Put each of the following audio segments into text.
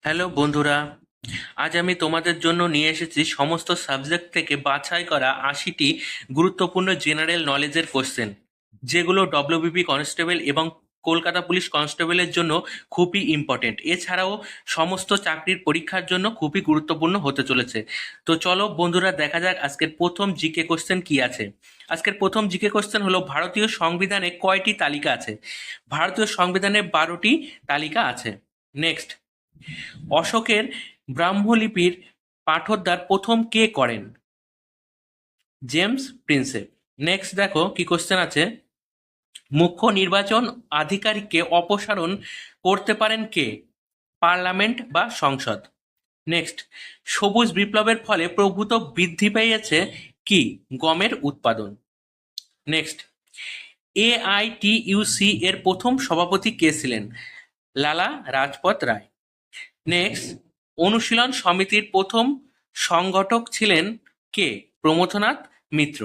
Hello বন্ধুরা, আজ আমি তোমাদের জন্য নিয়ে এসেছি সমস্ত সাবজেক্ট থেকে বাছাই করা ৮০টি গুরুত্বপূর্ণ জেনারেল নলেজের কোশ্চেন, যেগুলো ডব্লিউবিপি কনস্টেবল এবং কলকাতা পুলিশ কনস্টেবলের জন্য খুবই ইম্পর্টেন্ট। এছাড়াও সমস্ত চাকরির পরীক্ষার জন্য খুবই গুরুত্বপূর্ণ হতে চলেছে। তো চলো বন্ধুরা, দেখা যাক আজকের প্রথম জিকে কোশ্চেন কি আছে। আজকের প্রথম জিকে কোশ্চেন হলো, ভারতীয় সংবিধানে কয়টি তালিকা আছে? ভারতীয় সংবিধানে 12টি তালিকা আছে। নেক্সট, অশোকের ব্রাহ্মলিপির পাঠোদ্ধার প্রথম কে করেন? James Prinsep. নেক্সট দেখো কি কোশ্চেন আছে, মুখ্য নির্বাচন আধিকারিককে অপসারণ করতে পারেন কে? পার্লামেন্ট বা সংসদ। নেক্সট, সবুজ বিপ্লবের ফলে প্রভূত বৃদ্ধি পেয়েছে কি? গমের উৎপাদন। নেক্সট, এআইটিইউসি এর প্রথম সভাপতি কে ছিলেন? লালা রাজপথ রায়। নেক্সট, অনুশীলন সমিতির প্রথম সংগঠক ছিলেন কে? প্রমথনাথ মিত্র।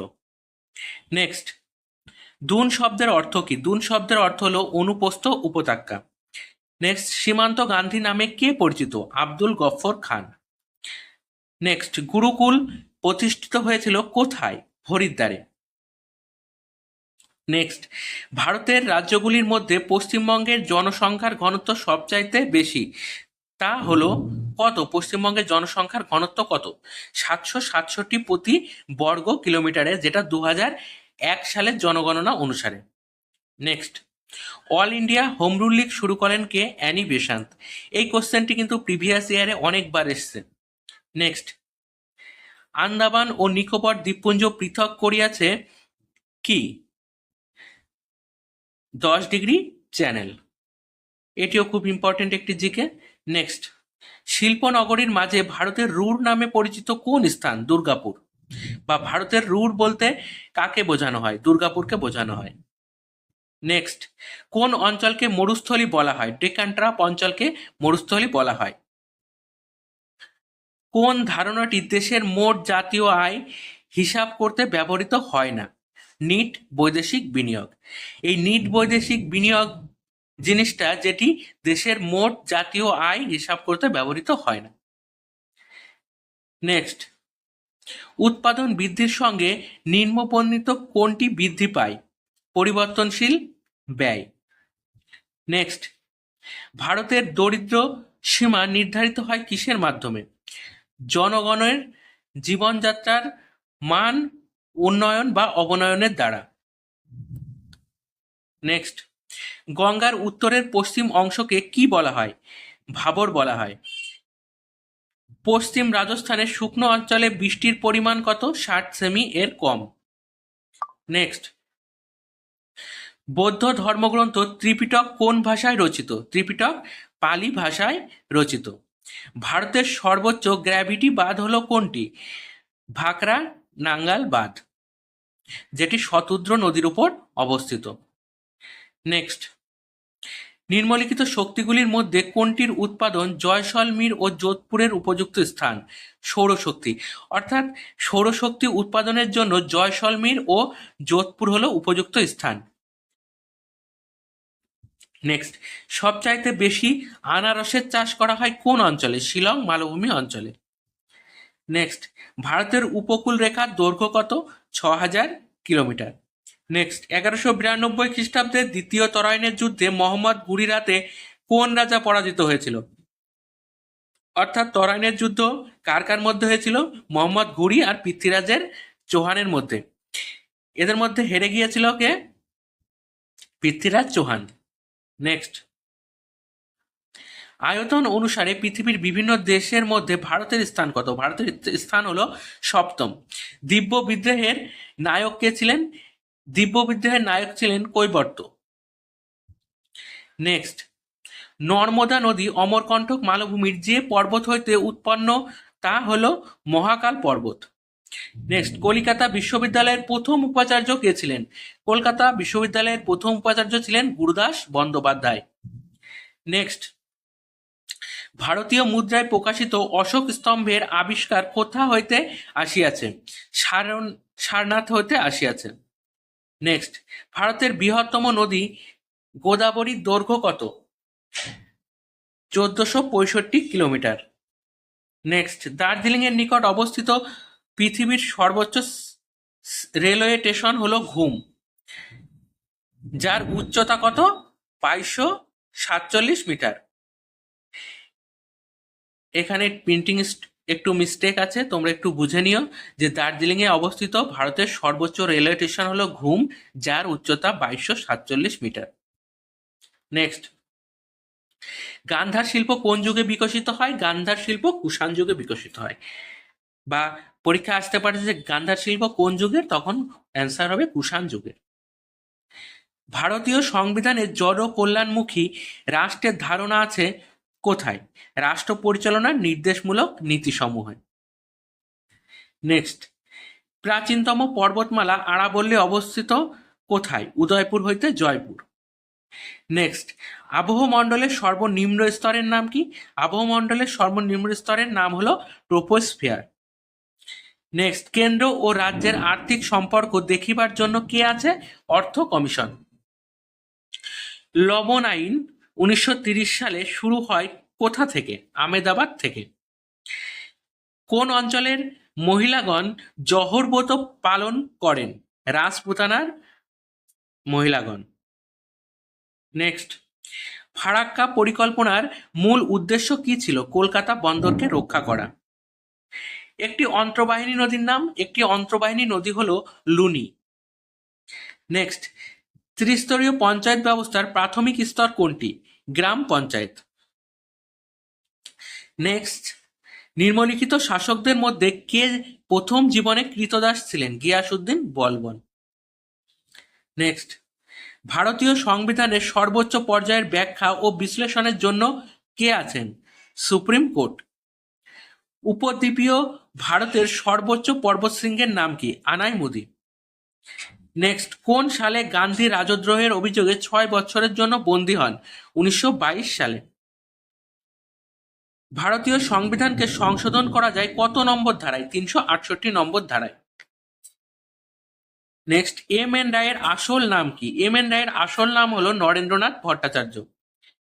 নেক্সট, দুন শব্দের অর্থ কি? দুন শব্দের অর্থ হলো অনুপস্থ উপত্যকা। নেক্সট, সীমান্ত গান্ধী নামে কে পরিচিত? আব্দুল গফর খান। নেক্সট, গুরুকুল প্রতিষ্ঠিত হয়েছিল কোথায়? হরিদ্বারে। নেক্সট, ভারতের রাজ্যগুলির মধ্যে পশ্চিমবঙ্গের জনসংখ্যার ঘনত্ব সবচাইতে বেশি, তা হলো কত? পশ্চিমবঙ্গের জনসংখ্যার ঘনত্ব কত? 767 প্রতি বর্গ কিলোমিটারে, যেটা 2001 সালের জনগণনা অনুসারে। Next, all India home rule League শুরু করেন কে? Annie Besant. এই কোশ্চেনটি কিন্তু প্রিভিয়াস ইয়ারে অনেকবার এসছে। নেক্সট, আন্দামান ও নিকোবর দ্বীপপুঞ্জ পৃথক করিয়াছে কি? 10 ডিগ্রি চ্যানেল। এটিও খুব ইম্পর্টেন্ট একটি জিকে। নেক্সট, শিল্পনগরীর মাঝে ভারতের রুর নামে পরিচিত কোন স্থান? দুর্গাপুর। বা ভারতের রুর বলতে কাকে বোঝানো হয়? দুর্গাপুরকে বোঝানো হয়। নেক্সট, কোন অঞ্চলকে মরুস্থলী বলা হয়? ডেকান ট্রাপ অঞ্চলকে মরুস্থলী বলা হয়। কোন ধারণাটি দেশের মোট জাতীয় আয় হিসাব করতে ব্যবহৃত হয় না? নিট বৈদেশিক বিনিয়োগ। এই নিট বৈদেশিক বিনিয়োগ জিনিসটা যেটি দেশের মোট জাতীয় আয় হিসাব করতে ব্যবহৃত হয় না। নেক্সট, উৎপাদন বৃদ্ধির সঙ্গে নিম্নবর্ণিত কোনটি বৃদ্ধি পায়? পরিবর্তনশীল ব্যয়। নেক্সট, ভারতের দরিদ্র সীমা নির্ধারিত হয় কিসের মাধ্যমে? জনগণের জীবনযাত্রার মান উন্নয়ন বা অবনয়নের দ্বারা। নেক্সট, গঙ্গার উত্তরের পশ্চিম অংশকে কি বলা হয়? ভাবর বলা হয়। পশ্চিম রাজস্থানের শুকনো অঞ্চলে বৃষ্টির পরিমাণ কত? 60 সেমি এর কম। নেক্সট, বৌদ্ধ ধর্মগ্রন্থ ত্রিপিটক কোন ভাষায় রচিত? ত্রিপিটক পালি ভাষায় রচিত। ভারতের সর্বোচ্চ গ্র্যাভিটি বাঁধ হলো কোনটি? ভাকরা নাঙ্গাল বাঁধ, যেটি শতুদ্র নদীর উপর অবস্থিত। নেক্সট, নিম্নলিখিত শক্তিগুলির মধ্যে কোনটির উৎপাদন জয়সলমীর ও যোধপুরের উপযুক্ত স্থান? সৌরশক্তি। অর্থাৎ সৌরশক্তি উৎপাদনের জন্য জয়সলমীর ও যোধপুর হলো উপযুক্ত স্থান। নেক্সট, সবচাইতে বেশি আনারসের চাষ করা হয় কোন অঞ্চলে? শিলং মালভূমি অঞ্চলে। নেক্সট, ভারতের উপকূল রেখার দৈর্ঘ্য কত? 6000 কিলোমিটার। নেক্সট, 1192 খ্রিস্টাব্দে দ্বিতীয় তরাইনের যুদ্ধে মোহাম্মদ ঘুরির হাতে কোন রাজা পরাজিত হয়েছিল? অর্থাৎ তরাইনের যুদ্ধ কার কার মধ্যে হয়েছিল? মোহাম্মদ ঘুরি আর পৃথ্বীরাজের চৌহানের মধ্যে। এদের মধ্যে হেরে গিয়েছিল কে? পৃথ্বীরাজ চৌহান। নেক্সট, আয়তন অনুসারে পৃথিবীর বিভিন্ন দেশের মধ্যে ভারতের স্থান কত? ভারতের স্থান হলো 7ম। দিব্য বিদ্রোহের নায়ক কে ছিলেন? দিব্য বিদ্রোহের নায়ক ছিলেন কৈবর্ত। নেক্সট, নর্মদা নদী অমরকণ্টক মালভূমির যে পর্বত হইতে উৎপন্ন তা হলো মহাকাল পর্বত। নেক্সট, কলিকাতা বিশ্ববিদ্যালয়ের প্রথম উপাচার্য কে ছিলেন? কলকাতা বিশ্ববিদ্যালয়ের প্রথম উপাচার্য ছিলেন গুরুদাস বন্দ্যোপাধ্যায়। নেক্সট, ভারতীয় মুদ্রায় প্রকাশিত অশোক স্তম্ভের আবিষ্কার কোথা হইতে আসিয়াছে? সারনাথ হইতে আসিয়াছে। নেক্সট, ভারতের বৃহত্তম নদী গোদাবরীর দৈর্ঘ্য কত? 1465 কিলোমিটার। নেক্সট, দার্জিলিং এর নিকট অবস্থিত পৃথিবীর সর্বোচ্চ রেলওয়ে স্টেশন হলো ঘুম, যার উচ্চতা কত? 2247 মিটার। এখানে প্রিন্টিং একটু মিস্টেক আছে, তোমরা একটু বুঝে নিও যে দার্জিলিং এ অবস্থিত ভারতের সর্বোচ্চ রেলওয়ে স্টেশন হলো ঘুম, যার উচ্চতা 2247 মিটার। নেক্সট, গান্ধার শিল্প কোন যুগে বিকশিত হয়? গান্ধার শিল্প কুষাণ যুগে বিকশিত হয়। বা পরীক্ষা আসতে পারে যে গান্ধার শিল্প কোন যুগের, তখন অ্যান্সার হবে কুষাণ যুগের। ভারতীয় সংবিধানে জনকল্যাণমুখী রাষ্ট্রের ধারণা আছে কোথায়? রাষ্ট্র পরিচালনার নির্দেশমূলক নীতিসমূহে। নেক্সট, প্রাচীনতম পর্বতমালা আরাবল্লী অবস্থিত কোথায়? উদয়পুর হইতে জয়পুর। নেক্সট, আবহমণ্ডলের সর্বনিম্ন স্তরের নাম কি? আবহমণ্ডলের সর্বনিম্ন স্তরের নাম হলো ট্রোপোস্ফিয়ার। নেক্সট, কেন্দ্র ও রাজ্যের আর্থিক সম্পর্ক দেখিবার জন্য কে আছে? অর্থ কমিশন। লবণ আইন 1930 সালে শুরু হয় কোথা থেকে? আমেদাবাদ থেকে। কোন অঞ্চলের মহিলাগণ জহর ব্রত পালন করেন? রাজপুতানার মহিলাগণ। নেক্সট, ফারাক্কা পরিকল্পনার মূল উদ্দেশ্য কি ছিল? কলকাতা বন্দরকে রক্ষা করা। একটি অন্তর্বাহিনী নদীর নাম? একটি অন্তর্বাহিনী নদী হলো লুনি। নেক্সট, ত্রিস্তরীয় পঞ্চায়েত ব্যবস্থার প্রাথমিক স্তর কোনটি? গ্রাম পঞ্চায়েত। নেক্সট, নিম্নলিখিত শাসকদের মধ্যে কে প্রথম জীবনে কৃতদাস ছিলেন? গিয়াসউদ্দিন বলবন। নেক্সট, ভারতীয় সংবিধানের সর্বোচ্চ পর্যায়ের ব্যাখ্যা ও বিশ্লেষণের জন্য কে আছেন? Supreme court. উপদ্বীপীয় ভারতের সর্বোচ্চ পর্বতশৃঙ্গের নাম কি? আনাইমুদি। নেক্সট, কোন সালে গান্ধী রাজদ্রোহের অভিযোগে 6 বছরের জন্য বন্দী হন? 1922 সালে। ভারতীয় সংবিধানকে সংশোধন করা যায় কত নম্বর ধারায়? 368 নম্বর ধারায়। নেক্সট, এম এন রায়ের আসল নাম কি? এম এন রায়ের আসল নাম হলো নরেন্দ্রনাথ ভট্টাচার্য।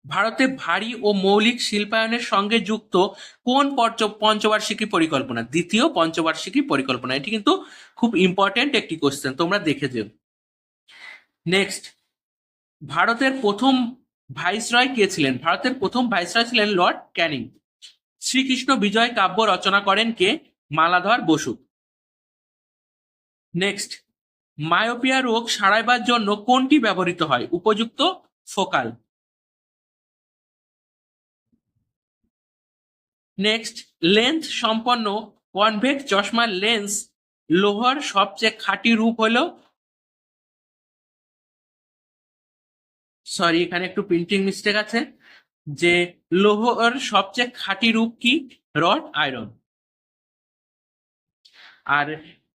ভারতে ভারী ও মৌলিক শিল্পায়নের সঙ্গে যুক্ত কোন পঞ্চবার্ষিকী পরিকল্পনা? দ্বিতীয় পঞ্চবার্ষিকী পরিকল্পনা। এটি কিন্তু খুব ইম্পর্টেন্ট একটি কোশ্চেন, তোমরা দেখে যেও। নেক্সট, ভারতের প্রথম ভাইসরয় কে ছিলেন? ভারতের প্রথম ভাইসরয় ছিলেন লর্ড ক্যানিং। শ্রীকৃষ্ণ বিজয় কাব্য রচনা করেন কে? মালাধর বসু। নেক্সট, মায়োপিয়া রোগ সারাইবার জন্য কোনটি ব্যবহৃত হয়? উপযুক্ত ফোকাল। নেক্সট, লেন্স সম্পন্ন কনভেক্স চশমার লেন্স লোহার সবচেয়ে খাঁটি রূপ হলো, সরি এখানে একটু প্রিন্টিং মিস্টেক আছে, যে লোহার সবচেয়ে খাঁটি রূপ কি? Rod iron. আর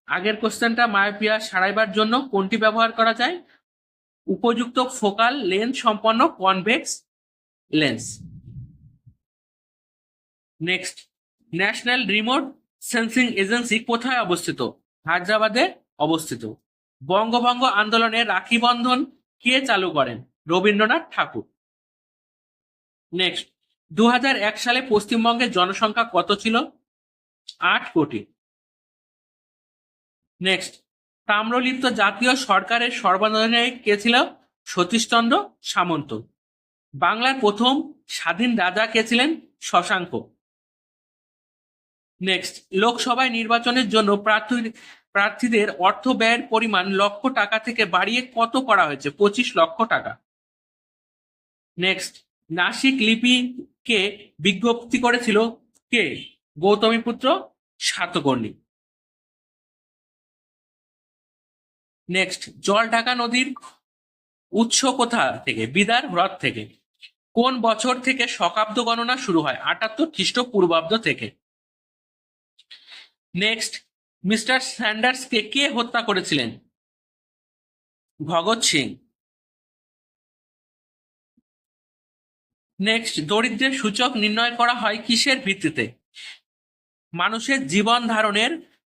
আগের কোশ্চেনটা, মায়োপিয়া সারাইবার জন্য কোনটি ব্যবহার করা যায়? উপযুক্ত ফোকাল লেন্স সম্পন্ন convex lens. Next, national remote sensing agency কোথায় অবস্থিত? হায়দ্রাবাদে অবস্থিত। বঙ্গভঙ্গ আন্দোলনে রাখি বন্ধন কে চালু করেন? রবীন্দ্রনাথ ঠাকুর। নেক্সট, 2001 সালে পশ্চিমবঙ্গের জনসংখ্যা কত ছিল? 8 কোটি। নেক্সট, তাম্রলিপ্ত জাতীয় সরকারের সর্বাধিনায়ক কে ছিল? সতীশচন্দ্র সামন্ত। বাংলার প্রথম স্বাধীন রাজা কে ছিলেন? শশাঙ্ক। নেক্সট, লোকসভায় নির্বাচনের জন্য প্রার্থীদের অর্থ ব্যয়ের পরিমাণ লক্ষ টাকা থেকে বাড়িয়ে কত করা হয়েছে? 25 লক্ষ টাকা। নেক্সট, নাসিক লিপিকে বিজ্ঞপ্তি করেছিল কে? গৌতমীপুত্র সাতকর্ণী। নেক্সট, জলঢাকা নদীর উৎস কোথা থেকে? বিদার হ্রদ থেকে। কোন বছর থেকে শকাব্দ গণনা শুরু হয়? 78 খ্রিস্টপূর্বাব্দ থেকে। নেক্সট, মিস্টার স্যান্ডার্সকে কে হত্যা করেছিলেন? ভগৎ সিং। নেক্সট, দরিদ্রের সূচক নির্ণয় করা হয় কিসের ভিত্তিতে? মানুষের জীবন ধারণের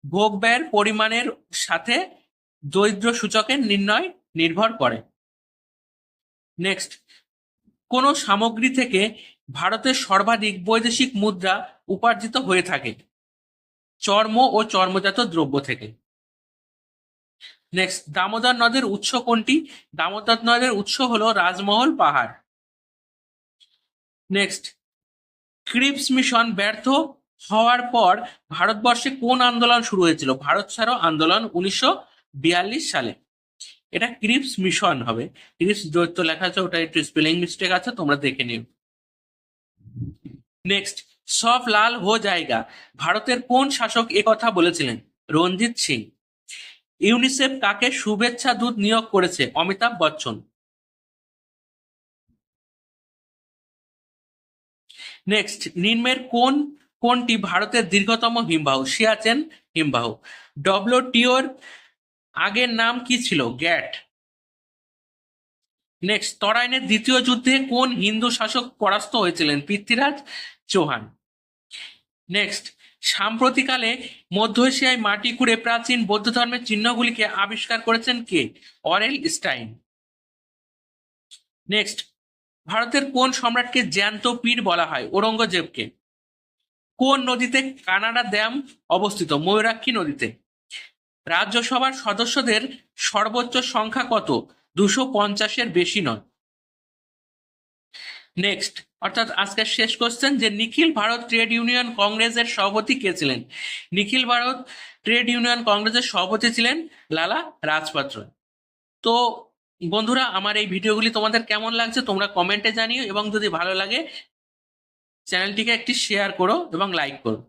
ভোগ ব্যয়ের পরিমাণের সাথে দরিদ্র সূচকের নির্ণয় নির্ভর করে। নেক্সট, কোন সামগ্রী থেকে ভারতের সর্বাধিক বৈদেশিক মুদ্রা উপার্জিত হয়ে থাকে চর্ম ও চর্মজাত দ্রব্য থেকে। নেক্সট, দামোদর নদের উৎস কোনটি? দামোদর নদের উৎস হলো রাজমহল পাহাড়। নেক্সট, ক্রিপস মিশন ব্যর্থ হওয়ার পর ভারতবর্ষে কোন আন্দোলন শুরু হয়েছিল? ভারত ছাড়ো আন্দোলন 1942 সালে। এটা ক্রিপস মিশন হবে। ক্রিপস দৈত্য লেখা আছে, ওটা একটু স্পেলিং মিস্টেক আছে, তোমরা দেখে নিও। নেক্সট, সব লাল হো জায়গা ভারতের কোন শাসক একথা বলেছিলেন? রঞ্জিত সিং। ইউনিসেফ কাকে শুভেচ্ছা দূত নিয়োগ করেছে? অমিতাভ বচ্চন। নেক্সট, নিম্নের কোনটি ভারতের দীর্ঘতম হিমবাহ? সিয়াচেন হিমবাহ। ডব্লিউটিওর আগের নাম কি ছিল? গ্যাট। নেক্সট, তরাইনের দ্বিতীয় যুদ্ধে কোন হিন্দু শাসক পরাস্ত হয়েছিলেন? পৃথ্বীরাজ চৌহান। নেক্সট, সাম্প্রতিককালে মধ্য এশিয়ায় মাটি খুঁড়ে প্রাচীন বৌদ্ধ ধর্মের চিহ্নগুলিকে আবিষ্কার করেছেন কে? অরেল স্টাইন। নেক্সট, ভারতের কোন সম্রাটকে জ্যান্ত পীর বলা হয়? ঔরঙ্গজেবকে। কোন নদীতে কানাডা ড্যাম অবস্থিত? ময়ূরাক্ষী নদীতে। রাজ্যসভার সদস্যদের সর্বোচ্চ সংখ্যা কত? 250-এর বেশি নয়। নেক্সট, অর্থাৎ আজকের শেষ কোশ্চেন, যে নিখিল ভারত ট্রেড ইউনিয়ন কংগ্রেসের সভাপতি কে ছিলেন? নিখিল ভারত ট্রেড ইউনিয়ন কংগ্রেসের সভাপতি ছিলেন লালা রাজপথ রায়। তো বন্ধুরা, আমার এই ভিডিওগুলি তোমাদের কেমন লাগছে তোমরা কমেন্টে জানিও, এবং যদি ভালো লাগে চ্যানেলটিকে একটি শেয়ার করো এবং লাইক করো।